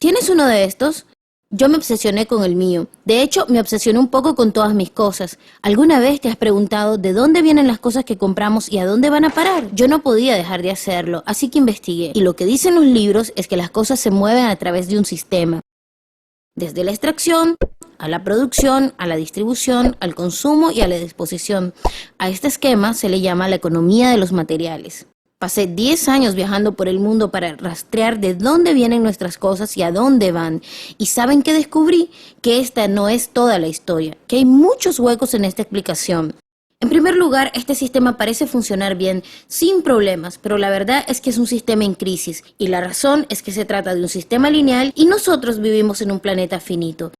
¿Tienes uno de estos? Yo me obsesioné con el mío. De hecho, me obsesioné un poco con todas mis cosas. ¿Alguna vez te has preguntado de dónde vienen las cosas que compramos y a dónde van a parar? Yo no podía dejar de hacerlo, así que investigué. Y lo que dicen los libros es que las cosas se mueven a través de un sistema. Desde la extracción, a la producción, a la distribución, al consumo y a la disposición. A este esquema se le llama la economía de los materiales. Pasé 10 años viajando por el mundo para rastrear de dónde vienen nuestras cosas y a dónde van. ¿Y saben qué descubrí? Que esta no es toda la historia, que hay muchos huecos en esta explicación. En primer lugar, este sistema parece funcionar bien, sin problemas, pero la verdad es que es un sistema en crisis, y la razón es que se trata de un sistema lineal y nosotros vivimos en un planeta finito.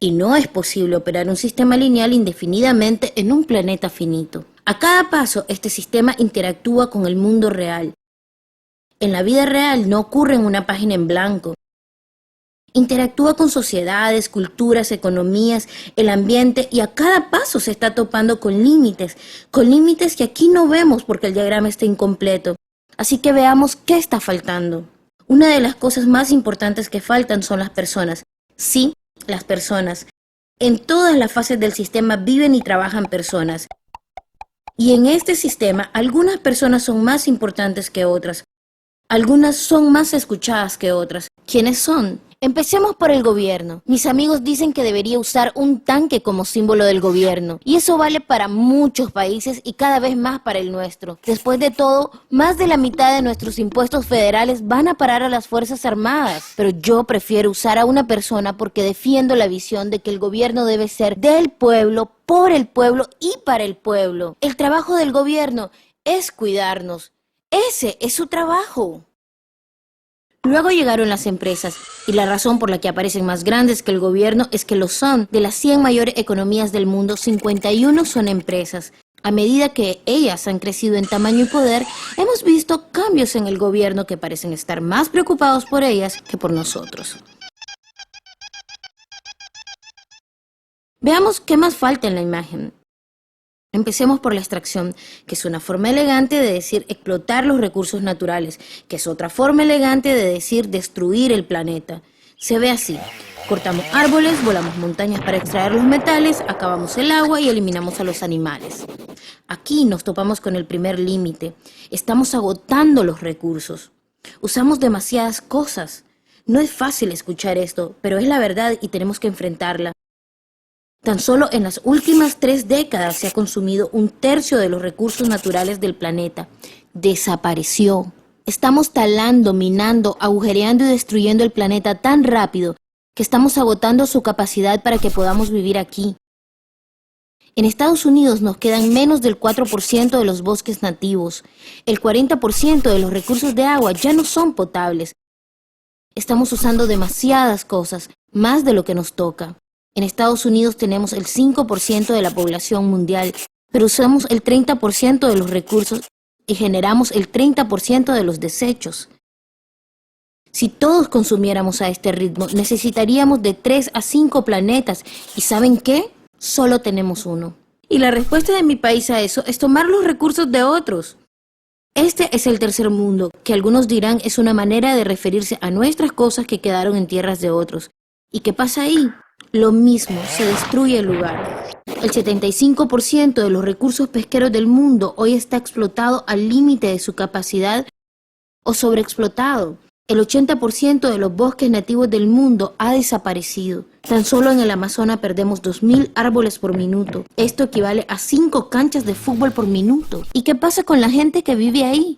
Y no es posible operar un sistema lineal indefinidamente en un planeta finito. A cada paso, este sistema interactúa con el mundo real. En la vida real no ocurre en una página en blanco. Interactúa con sociedades, culturas, economías, el ambiente, y a cada paso se está topando con límites que aquí no vemos porque el diagrama está incompleto. Así que veamos qué está faltando. Una de las cosas más importantes que faltan son las personas. Sí, las personas. En todas las fases del sistema viven y trabajan personas. Y en este sistema, algunas personas son más importantes que otras. Algunas son más escuchadas que otras. ¿Quiénes son? Empecemos por el gobierno. Mis amigos dicen que debería usar un tanque como símbolo del gobierno. Y eso vale para muchos países y cada vez más para el nuestro. Después de todo, más de la mitad de nuestros impuestos federales van a parar a las Fuerzas Armadas. Pero yo prefiero usar a una persona porque defiendo la visión de que el gobierno debe ser del pueblo, por el pueblo y para el pueblo. El trabajo del gobierno es cuidarnos. Ese es su trabajo. Luego llegaron las empresas, y la razón por la que aparecen más grandes que el gobierno es que lo son. De las 100 mayores economías del mundo, 51 son empresas. A medida que ellas han crecido en tamaño y poder, hemos visto cambios en el gobierno que parecen estar más preocupados por ellas que por nosotros. Veamos qué más falta en la imagen. Empecemos por la extracción, que es una forma elegante de decir explotar los recursos naturales, que es otra forma elegante de decir destruir el planeta. Se ve así: cortamos árboles, volamos montañas para extraer los metales, acabamos el agua y eliminamos a los animales. Aquí nos topamos con el primer límite. Estamos agotando los recursos. Usamos demasiadas cosas. No es fácil escuchar esto, pero es la verdad y tenemos que enfrentarla. Tan solo en las últimas 3 décadas se ha consumido 1/3 de los recursos naturales del planeta. Desapareció. Estamos talando, minando, agujereando y destruyendo el planeta tan rápido que estamos agotando su capacidad para que podamos vivir aquí. En Estados Unidos nos quedan menos del 4% de los bosques nativos. El 40% de los recursos de agua ya no son potables. Estamos usando demasiadas cosas, más de lo que nos toca. En Estados Unidos tenemos el 5% de la población mundial, pero usamos el 30% de los recursos y generamos el 30% de los desechos. Si todos consumiéramos a este ritmo, necesitaríamos de 3 a 5 planetas. ¿Y saben qué? Solo tenemos uno. Y la respuesta de mi país a eso es tomar los recursos de otros. Este es el tercer mundo, que algunos dirán es una manera de referirse a nuestras cosas que quedaron en tierras de otros. ¿Y qué pasa ahí? Lo mismo, se destruye el lugar. El 75% de los recursos pesqueros del mundo hoy está explotado al límite de su capacidad o sobreexplotado. El 80% de los bosques nativos del mundo ha desaparecido. Tan solo en el Amazonas perdemos 2.000 árboles por minuto. Esto equivale a 5 canchas de fútbol por minuto. ¿Y qué pasa con la gente que vive ahí?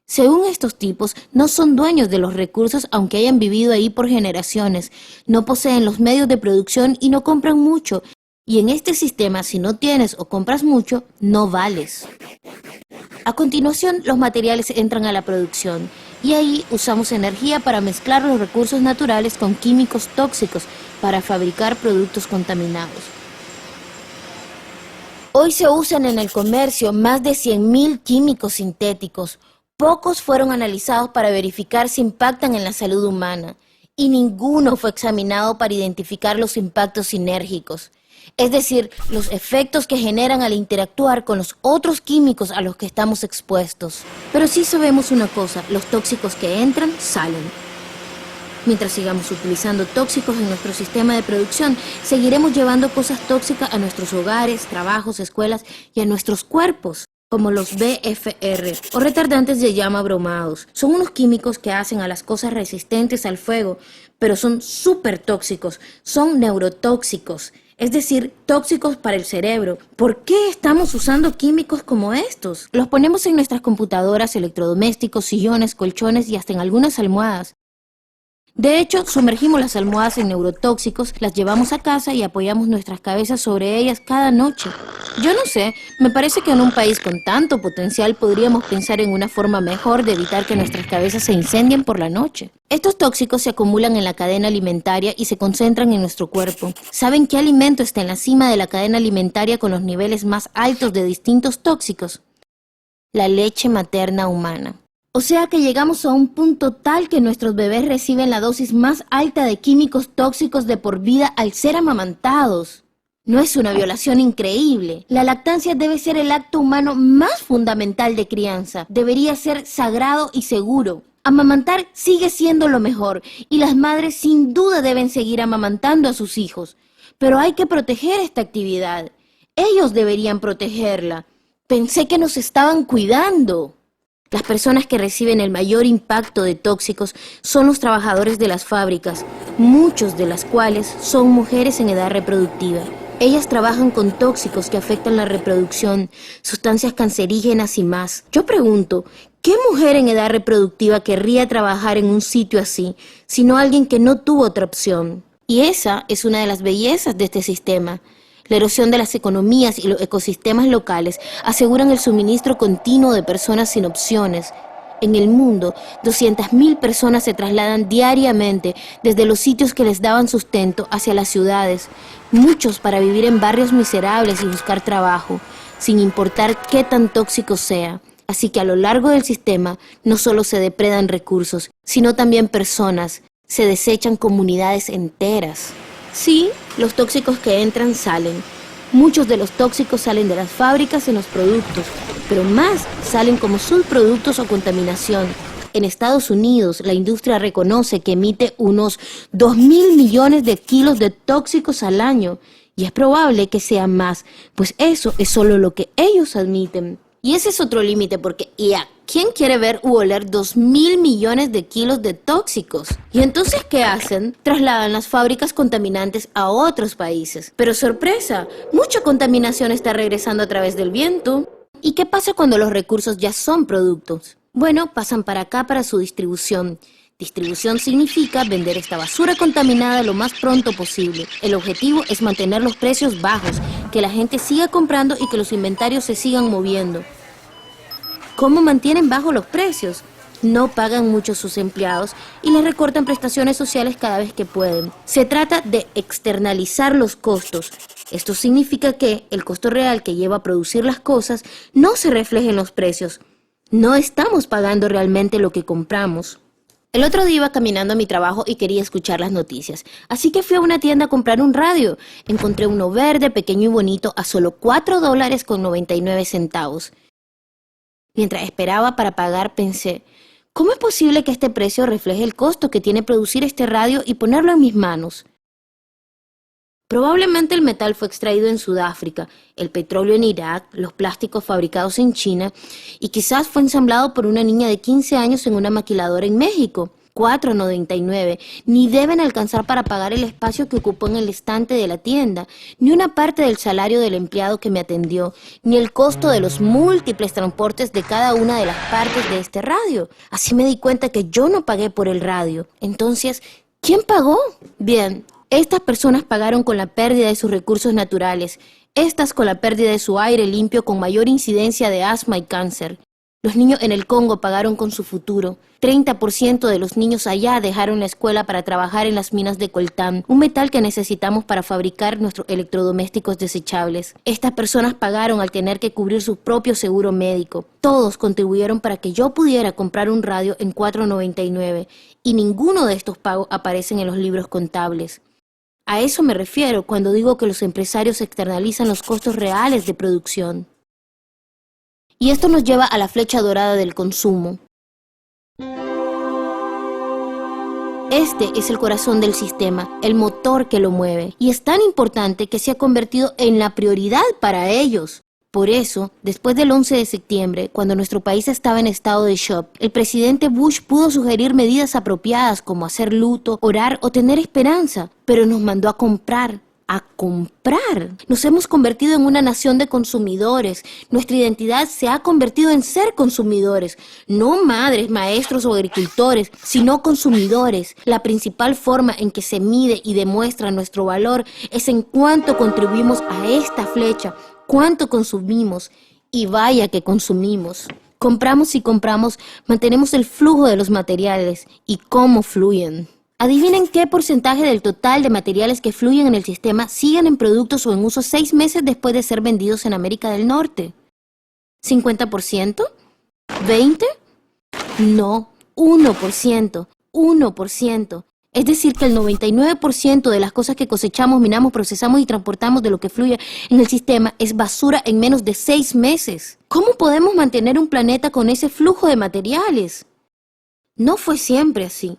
Según estos tipos, no son dueños de los recursos aunque hayan vivido ahí por generaciones, no poseen los medios de producción y no compran mucho. Y en este sistema, si no tienes o compras mucho, no vales. A continuación, los materiales entran a la producción y ahí usamos energía para mezclar los recursos naturales con químicos tóxicos para fabricar productos contaminados. Hoy se usan en el comercio más de 100.000 químicos sintéticos. Pocos fueron analizados para verificar si impactan en la salud humana y ninguno fue examinado para identificar los impactos sinérgicos, es decir, los efectos que generan al interactuar con los otros químicos a los que estamos expuestos. Pero sí sabemos una cosa, los tóxicos que entran, salen. Mientras sigamos utilizando tóxicos en nuestro sistema de producción, seguiremos llevando cosas tóxicas a nuestros hogares, trabajos, escuelas y a nuestros cuerpos, como los BFR, o retardantes de llama bromados. Son unos químicos que hacen a las cosas resistentes al fuego, pero son súper tóxicos, son neurotóxicos, es decir, tóxicos para el cerebro. ¿Por qué estamos usando químicos como estos? Los ponemos en nuestras computadoras, electrodomésticos, sillones, colchones y hasta en algunas almohadas. De hecho, sumergimos las almohadas en neurotóxicos, las llevamos a casa y apoyamos nuestras cabezas sobre ellas cada noche. Yo no sé, me parece que en un país con tanto potencial podríamos pensar en una forma mejor de evitar que nuestras cabezas se incendien por la noche. Estos tóxicos se acumulan en la cadena alimentaria y se concentran en nuestro cuerpo. ¿Saben qué alimento está en la cima de la cadena alimentaria con los niveles más altos de distintos tóxicos? La leche materna humana. O sea que llegamos a un punto tal que nuestros bebés reciben la dosis más alta de químicos tóxicos de por vida al ser amamantados. ¿No es una violación increíble? La lactancia debe ser el acto humano más fundamental de crianza. Debería ser sagrado y seguro. Amamantar sigue siendo lo mejor y las madres sin duda deben seguir amamantando a sus hijos. Pero hay que proteger esta actividad. Ellos deberían protegerla. Pensé que nos estaban cuidando. Las personas que reciben el mayor impacto de tóxicos son los trabajadores de las fábricas, muchos de las cuales son mujeres en edad reproductiva. Ellas trabajan con tóxicos que afectan la reproducción, sustancias cancerígenas y más. Yo pregunto, ¿qué mujer en edad reproductiva querría trabajar en un sitio así, sino alguien que no tuvo otra opción? Y esa es una de las bellezas de este sistema. La erosión de las economías y los ecosistemas locales aseguran el suministro continuo de personas sin opciones. En el mundo, 200.000 personas se trasladan diariamente desde los sitios que les daban sustento hacia las ciudades, muchos para vivir en barrios miserables y buscar trabajo, sin importar qué tan tóxico sea. Así que a lo largo del sistema no solo se depredan recursos, sino también personas, se desechan comunidades enteras. Sí, los tóxicos que entran salen. Muchos de los tóxicos salen de las fábricas en los productos, pero más salen como subproductos o contaminación. En Estados Unidos, la industria reconoce que emite unos 2.000 millones de kilos de tóxicos al año, y es probable que sean más, pues eso es solo lo que ellos admiten. Y ese es otro límite porque, ¿quién quiere ver u oler 2.000 millones de kilos de tóxicos? ¿Y entonces qué hacen? Trasladan las fábricas contaminantes a otros países. Pero sorpresa, mucha contaminación está regresando a través del viento. ¿Y qué pasa cuando los recursos ya son productos? Bueno, pasan para acá para su distribución. Distribución significa vender esta basura contaminada lo más pronto posible. El objetivo es mantener los precios bajos, que la gente siga comprando y que los inventarios se sigan moviendo. ¿Cómo mantienen bajos los precios? No pagan mucho sus empleados y les recortan prestaciones sociales cada vez que pueden. Se trata de externalizar los costos. Esto significa que el costo real que lleva a producir las cosas no se refleja en los precios. No estamos pagando realmente lo que compramos. El otro día iba caminando a mi trabajo y quería escuchar las noticias, así que fui a una tienda a comprar un radio. Encontré uno verde, pequeño y bonito a solo $4.99. Mientras esperaba para pagar pensé, ¿cómo es posible que este precio refleje el costo que tiene producir este radio y ponerlo en mis manos? Probablemente el metal fue extraído en Sudáfrica, el petróleo en Irak, los plásticos fabricados en China y quizás fue ensamblado por una niña de 15 años en una maquiladora en México. $4.99, ni deben alcanzar para pagar el espacio que ocupó en el estante de la tienda, ni una parte del salario del empleado que me atendió, ni el costo de los múltiples transportes de cada una de las partes de este radio. Así me di cuenta que yo no pagué por el radio. Entonces, ¿quién pagó? Bien, estas personas pagaron con la pérdida de sus recursos naturales, estas con la pérdida de su aire limpio con mayor incidencia de asma y cáncer. Los niños en el Congo pagaron con su futuro. 30% de los niños allá dejaron la escuela para trabajar en las minas de coltán, un metal que necesitamos para fabricar nuestros electrodomésticos desechables. Estas personas pagaron al tener que cubrir su propio seguro médico. Todos contribuyeron para que yo pudiera comprar un radio en $4.99 y ninguno de estos pagos aparecen en los libros contables. A eso me refiero cuando digo que los empresarios externalizan los costos reales de producción. Y esto nos lleva a la flecha dorada del consumo. Este es el corazón del sistema, el motor que lo mueve, y es tan importante que se ha convertido en la prioridad para ellos. Por eso, después del 11 de septiembre, cuando nuestro país estaba en estado de shock, el presidente Bush pudo sugerir medidas apropiadas como hacer luto, orar o tener esperanza, pero nos mandó a comprar. A comprar. Nos hemos convertido en una nación de consumidores. Nuestra identidad se ha convertido en ser consumidores. No madres, maestros o agricultores, sino consumidores. La principal forma en que se mide y demuestra nuestro valor es en cuánto contribuimos a esta flecha, cuánto consumimos. Y vaya que consumimos. Compramos y compramos, mantenemos el flujo de los materiales y cómo fluyen. Adivinen qué porcentaje del total de materiales que fluyen en el sistema siguen en productos o en uso 6 meses después de ser vendidos en América del Norte. ¿50%? ¿20%? No, 1%. 1%. Es decir, que el 99% de las cosas que cosechamos, minamos, procesamos y transportamos de lo que fluye en el sistema es basura en menos de 6 meses. ¿Cómo podemos mantener un planeta con ese flujo de materiales? No fue siempre así.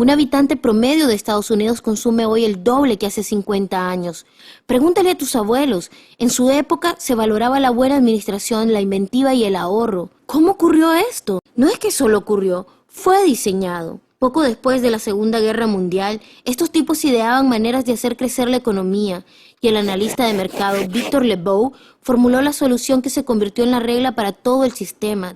Un habitante promedio de Estados Unidos consume hoy el doble que hace 50 años. Pregúntale a tus abuelos. En su época se valoraba la buena administración, la inventiva y el ahorro. ¿Cómo ocurrió esto? No es que solo ocurrió, fue diseñado. Poco después de la Segunda Guerra Mundial, estos tipos ideaban maneras de hacer crecer la economía, y el analista de mercado Victor Lebow formuló la solución que se convirtió en la regla para todo el sistema.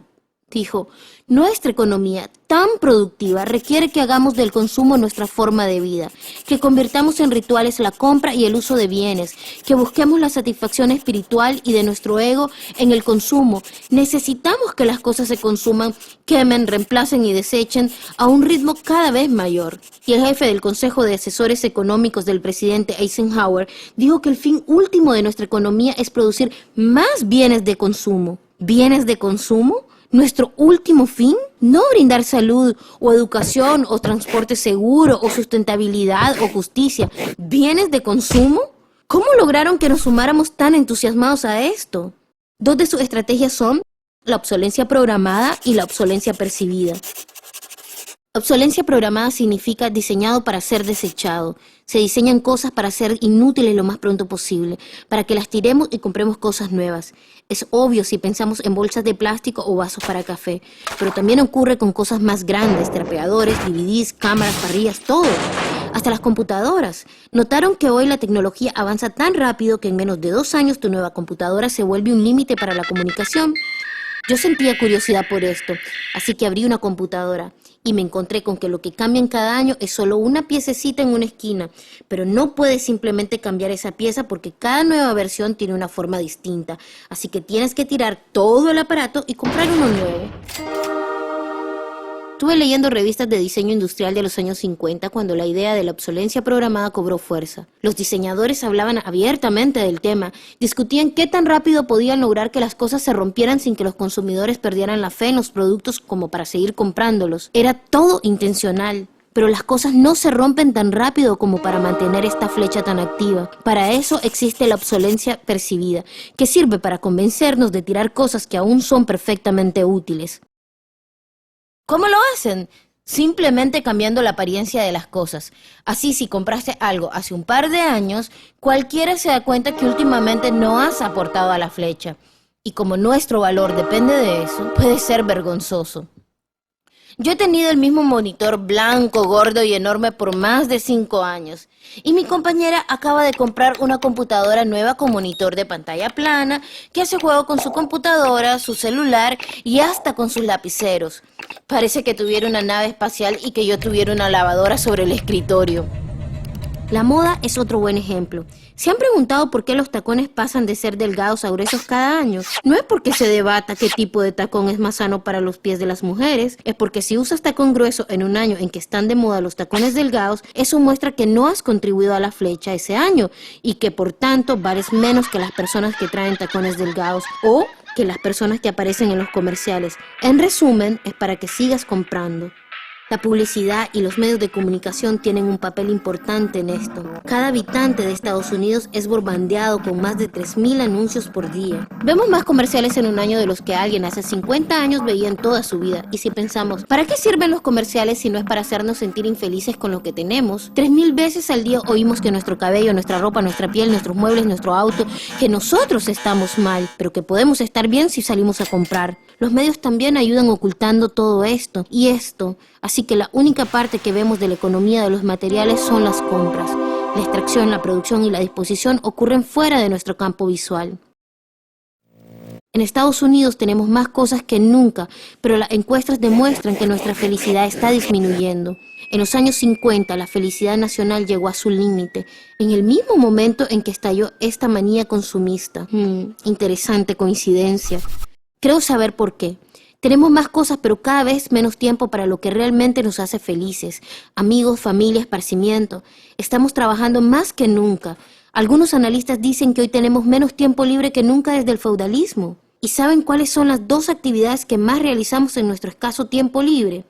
Dijo, nuestra economía tan productiva requiere que hagamos del consumo nuestra forma de vida, que convirtamos en rituales la compra y el uso de bienes, que busquemos la satisfacción espiritual y de nuestro ego en el consumo. Necesitamos que las cosas se consuman, quemen, reemplacen y desechen a un ritmo cada vez mayor. Y el jefe del Consejo de Asesores Económicos del presidente Eisenhower dijo que el fin último de nuestra economía es producir más bienes de consumo. ¿Bienes de consumo? ¿Nuestro último fin? No brindar salud o educación o transporte seguro o sustentabilidad o justicia. ¿Bienes de consumo? ¿Cómo lograron que nos sumáramos tan entusiasmados a esto? 2 de sus estrategias son la obsolencia programada y la obsolencia percibida. Obsolencia programada significa diseñado para ser desechado. Se diseñan cosas para ser inútiles lo más pronto posible, para que las tiremos y compremos cosas nuevas. Es obvio si pensamos en bolsas de plástico o vasos para café, pero también ocurre con cosas más grandes, trapeadores, DVDs, cámaras, parrillas, todo. Hasta las computadoras. ¿Notaron que hoy la tecnología avanza tan rápido que en menos de 2 años tu nueva computadora se vuelve un límite para la comunicación? Yo sentía curiosidad por esto, así que abrí una computadora y me encontré con que lo que cambian cada año es solo una piececita en una esquina, pero no puedes simplemente cambiar esa pieza porque cada nueva versión tiene una forma distinta, así que tienes que tirar todo el aparato y comprar uno nuevo. Estuve leyendo revistas de diseño industrial de los años 50 cuando la idea de la obsolencia programada cobró fuerza. Los diseñadores hablaban abiertamente del tema, discutían qué tan rápido podían lograr que las cosas se rompieran sin que los consumidores perdieran la fe en los productos como para seguir comprándolos. Era todo intencional. Pero las cosas no se rompen tan rápido como para mantener esta flecha tan activa. Para eso existe la obsolencia percibida, que sirve para convencernos de tirar cosas que aún son perfectamente útiles. ¿Cómo lo hacen? Simplemente cambiando la apariencia de las cosas. Así, si compraste algo hace un par de años, cualquiera se da cuenta que últimamente no has aportado a la flecha. Y como nuestro valor depende de eso, puede ser vergonzoso. Yo he tenido el mismo monitor blanco, gordo y enorme por más de 5 años. Y mi compañera acaba de comprar una computadora nueva con monitor de pantalla plana que hace juego con su computadora, su celular y hasta con sus lapiceros. Parece que tuviera una nave espacial y que yo tuviera una lavadora sobre el escritorio. La moda es otro buen ejemplo. ¿Se han preguntado por qué los tacones pasan de ser delgados a gruesos cada año? No es porque se debata qué tipo de tacón es más sano para los pies de las mujeres, es porque si usas tacón grueso en un año en que están de moda los tacones delgados, eso muestra que no has contribuido a la flecha ese año y que por tanto vales menos que las personas que traen tacones delgados o que las personas que aparecen en los comerciales. En resumen, es para que sigas comprando. La publicidad y los medios de comunicación tienen un papel importante en esto. Cada habitante de Estados Unidos es bombardeado con más de 3.000 anuncios por día. Vemos más comerciales en un año de los que alguien hace 50 años veía en toda su vida. Y si pensamos, ¿para qué sirven los comerciales si no es para hacernos sentir infelices con lo que tenemos? 3.000 veces al día oímos que nuestro cabello, nuestra ropa, nuestra piel, nuestros muebles, nuestro auto, que nosotros estamos mal, pero que podemos estar bien si salimos a comprar. Los medios también ayudan ocultando todo esto y esto. Así que la única parte que vemos de la economía de los materiales son las compras. La extracción, la producción y la disposición ocurren fuera de nuestro campo visual. En Estados Unidos tenemos más cosas que nunca, pero las encuestas demuestran que nuestra felicidad está disminuyendo. En los años 50, la felicidad nacional llegó a su límite, en el mismo momento en que estalló esta manía consumista. Interesante coincidencia. Creo saber por qué. Tenemos más cosas, pero cada vez menos tiempo para lo que realmente nos hace felices. Amigos, familia, esparcimiento. Estamos trabajando más que nunca. Algunos analistas dicen que hoy tenemos menos tiempo libre que nunca desde el feudalismo. ¿Y saben cuáles son las 2 actividades que más realizamos en nuestro escaso tiempo libre?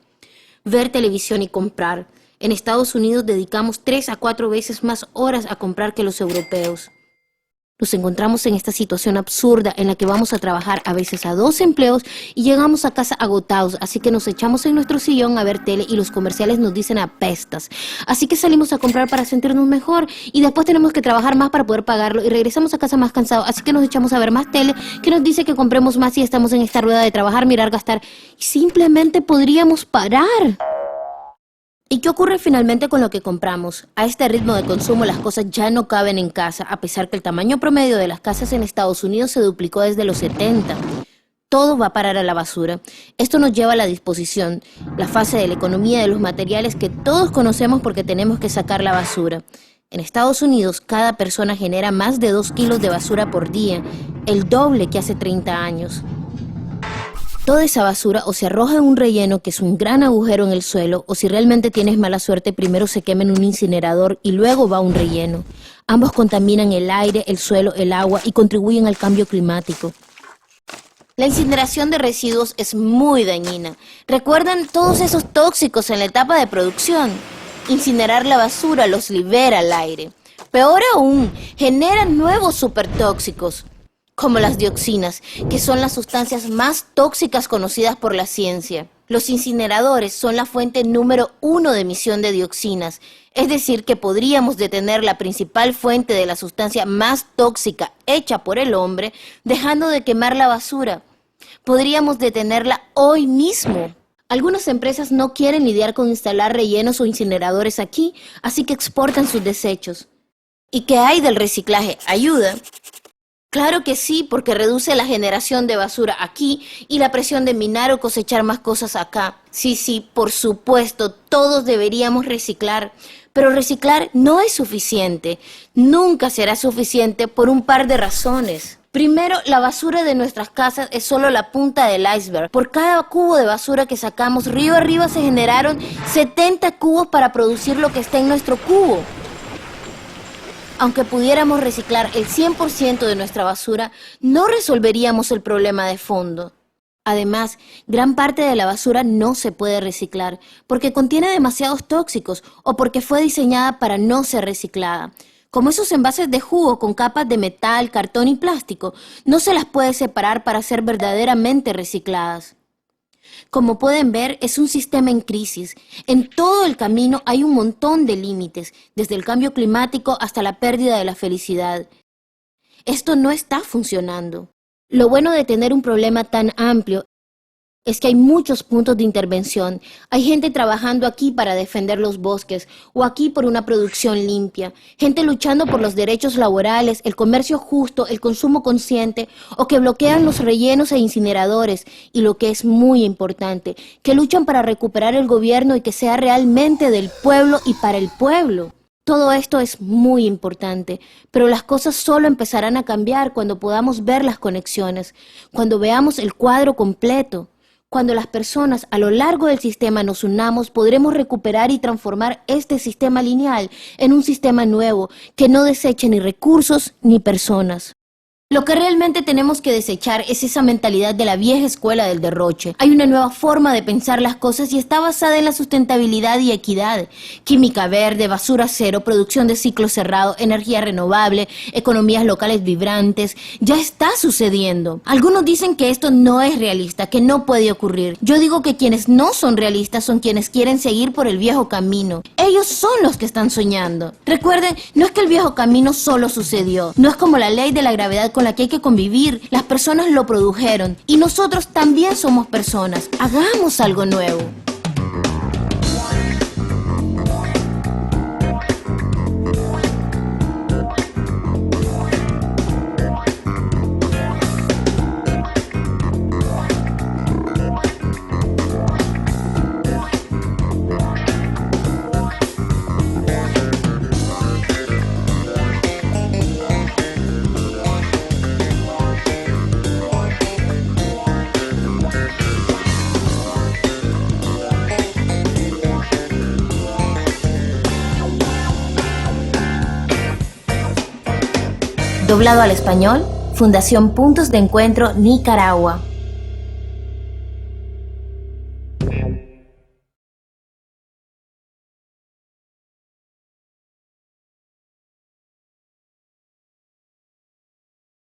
Ver televisión y comprar. En Estados Unidos dedicamos 3 a 4 veces más horas a comprar que los europeos. Nos encontramos en esta situación absurda en la que vamos a trabajar a veces a 2 empleos y llegamos a casa agotados, así que nos echamos en nuestro sillón a ver tele y los comerciales nos dicen apestas. Así que salimos a comprar para sentirnos mejor y después tenemos que trabajar más para poder pagarlo y regresamos a casa más cansados, así que nos echamos a ver más tele que nos dice que compremos más y estamos en esta rueda de trabajar, mirar, gastar y simplemente podríamos parar. ¿Y qué ocurre finalmente con lo que compramos? A este ritmo de consumo las cosas ya no caben en casa, a pesar que el tamaño promedio de las casas en Estados Unidos se duplicó desde los 70. Todo va a parar a la basura. Esto nos lleva a la disposición, la fase de la economía de los materiales que todos conocemos porque tenemos que sacar la basura. En Estados Unidos, cada persona genera más de 2 kilos de basura por día, el doble que hace 30 años. Toda esa basura o se arroja en un relleno que es un gran agujero en el suelo, o si realmente tienes mala suerte, primero se quema en un incinerador y luego va a un relleno. Ambos contaminan el aire, el suelo, el agua y contribuyen al cambio climático. La incineración de residuos es muy dañina. ¿Recuerdan todos esos tóxicos en la etapa de producción? Incinerar la basura los libera al aire. Peor aún, genera nuevos supertóxicos, como las dioxinas, que son las sustancias más tóxicas conocidas por la ciencia. Los incineradores son la fuente número 1 de emisión de dioxinas, es decir, que podríamos detener la principal fuente de la sustancia más tóxica hecha por el hombre, dejando de quemar la basura. Podríamos detenerla hoy mismo. Algunas empresas no quieren lidiar con instalar rellenos o incineradores aquí, así que exportan sus desechos. ¿Y qué hay del reciclaje? ¿Ayuda? Claro que sí, porque reduce la generación de basura aquí y la presión de minar o cosechar más cosas acá. Sí, por supuesto, todos deberíamos reciclar, pero reciclar no es suficiente. Nunca será suficiente por un par de razones. Primero, la basura de nuestras casas es solo la punta del iceberg. Por cada cubo de basura que sacamos, río arriba se generaron 70 cubos para producir lo que está en nuestro cubo. Aunque pudiéramos reciclar el 100% de nuestra basura, no resolveríamos el problema de fondo. Además, gran parte de la basura no se puede reciclar porque contiene demasiados tóxicos o porque fue diseñada para no ser reciclada. Como esos envases de jugo con capas de metal, cartón y plástico, no se las puede separar para ser verdaderamente recicladas. Como pueden ver, es un sistema en crisis. En todo el camino hay un montón de límites, desde el cambio climático hasta la pérdida de la felicidad. Esto no está funcionando. Lo bueno de tener un problema tan amplio es que hay muchos puntos de intervención. Hay gente trabajando aquí para defender los bosques o aquí por una producción limpia. Gente luchando por los derechos laborales, el comercio justo, el consumo consciente o que bloquean los rellenos e incineradores. Y lo que es muy importante, que luchan para recuperar el gobierno y que sea realmente del pueblo y para el pueblo. Todo esto es muy importante, pero las cosas solo empezarán a cambiar cuando podamos ver las conexiones, cuando veamos el cuadro completo. Cuando las personas a lo largo del sistema nos unamos, podremos recuperar y transformar este sistema lineal en un sistema nuevo que no deseche ni recursos ni personas. Lo que realmente tenemos que desechar es esa mentalidad de la vieja escuela del derroche. Hay una nueva forma de pensar las cosas y está basada en la sustentabilidad y equidad. Química verde, basura cero, producción de ciclo cerrado, energía renovable, economías locales vibrantes. Ya está sucediendo. Algunos dicen que esto no es realista, que no puede ocurrir. Yo digo que quienes no son realistas son quienes quieren seguir por el viejo camino. Ellos son los que están soñando. Recuerden, no es que el viejo camino solo sucedió. No es como la ley de la gravedad con la que hay que convivir. Las personas lo produjeron y nosotros también somos personas. Hagamos algo nuevo. Doblado al español, Fundación Puntos de Encuentro Nicaragua.